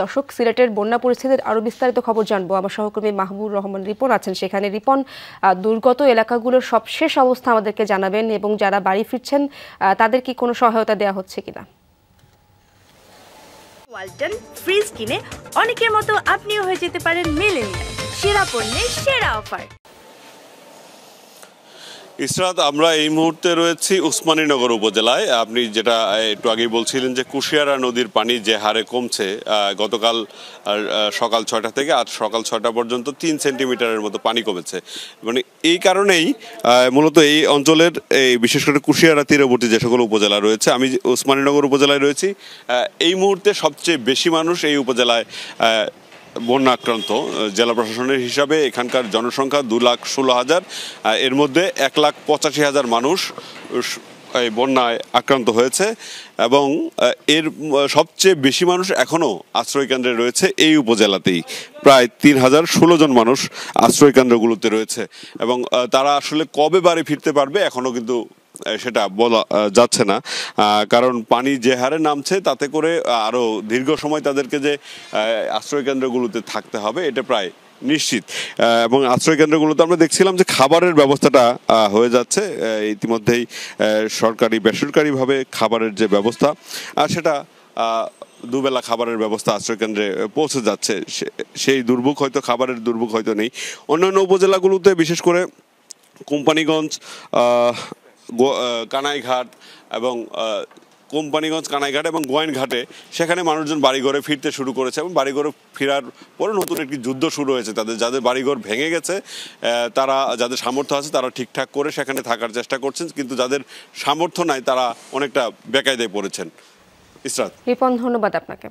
দর্শক, সিলেটের বন্যা পরিস্থিতির আরও বিস্তারিত খবর জানবো। আমার সহকর্মী মাহবুব রহমান রিপন আছেন সেখানে। রিপন, দুর্গত এলাকাগুলোর সবশেষ অবস্থা আমাদেরকে জানাবেন এবং যারা বাড়ি ফিরছেন তাদের কি কোনো সহায়তা দেওয়া হচ্ছে কিনা? ওয়ালটন ফ্রিজ কিনে অনেকের মতো আপনিও হয়ে যেতে পারেন মিলেনিয়াল। সেরা পণ্যের সেরা অফার। ইসরাত, আমরা এই মুহূর্তে রয়েছি উসমানীনগর উপজেলায়। আপনি যেটা একটু আগেই বলছিলেন যে কুশিয়ারা নদীর পানি যে হারে কমছে, গতকাল সকাল ৬টা থেকে আজ সকাল ৬টা পর্যন্ত ৩ সেন্টিমিটারের মতো পানি কমেছে। মানে এই কারণেই মূলত এই অঞ্চলের বিশেষ করে কুশিয়ারা তীরবর্তী যে সকল উপজেলা রয়েছে, আমি উসমানীনগর উপজেলায় রয়েছি, এই মুহূর্তে সবচেয়ে বেশি মানুষ এই উপজেলায় বন্যা আক্রান্ত। জেলা প্রশাসনের হিসাবে এখানকার জনসংখ্যা ২,১৬,০০০, এর মধ্যে ১,৮৫,০০০ মানুষ এই বন্যায় আক্রান্ত হয়েছে এবং এর সবচেয়ে বেশি মানুষ এখনও আশ্রয়কেন্দ্রে রয়েছে এই উপজেলাতেই। প্রায় ৩,০১৬ জন মানুষ আশ্রয়কেন্দ্রগুলোতে রয়েছে এবং তারা আসলে কবে বাড়ি ফিরতে পারবে এখনও কিন্তু সেটা বলা যাচ্ছে না, কারণ পানি যে হারে নামছে তাতে করে আরও দীর্ঘ সময় তাদেরকে যে আশ্রয়কেন্দ্রগুলোতে থাকতে হবে এটা প্রায় নিশ্চিত। এবং আশ্রয়কেন্দ্রগুলোতে আমরা দেখছিলাম যে খাবারের ব্যবস্থাটা হয়ে যাচ্ছে ইতিমধ্যেই। সরকারি বেসরকারিভাবে খাবারের যে ব্যবস্থা সেটা দুবেলা খাবারের ব্যবস্থা আশ্রয়কেন্দ্রে পৌঁছে যাচ্ছে। সেই দুর্ভোগ হয়তো, খাবারের দুর্ভোগ হয়তো নেই। অন্যান্য উপজেলাগুলোতে বিশেষ করে কোম্পানিগঞ্জ, কানাইঘাট এবং কানাইঘাট এবং গোয়াইনঘাটে সেখানে মানুষজন বাড়িঘরে ফিরতে শুরু করেছে এবং বাড়িঘরে ফেরার পরে নতুন একটি যুদ্ধ শুরু হয়েছে। যাদের বাড়িঘর ভেঙে গেছে, তারা যাদের সামর্থ্য আছে তারা ঠিকঠাক করে সেখানে থাকার চেষ্টা করছেন, কিন্তু যাদের সামর্থ্য নাই তারা অনেকটা বেকায়দায় পড়েছেন। ইসরাত। রিপন, ধন্যবাদ আপনাকে।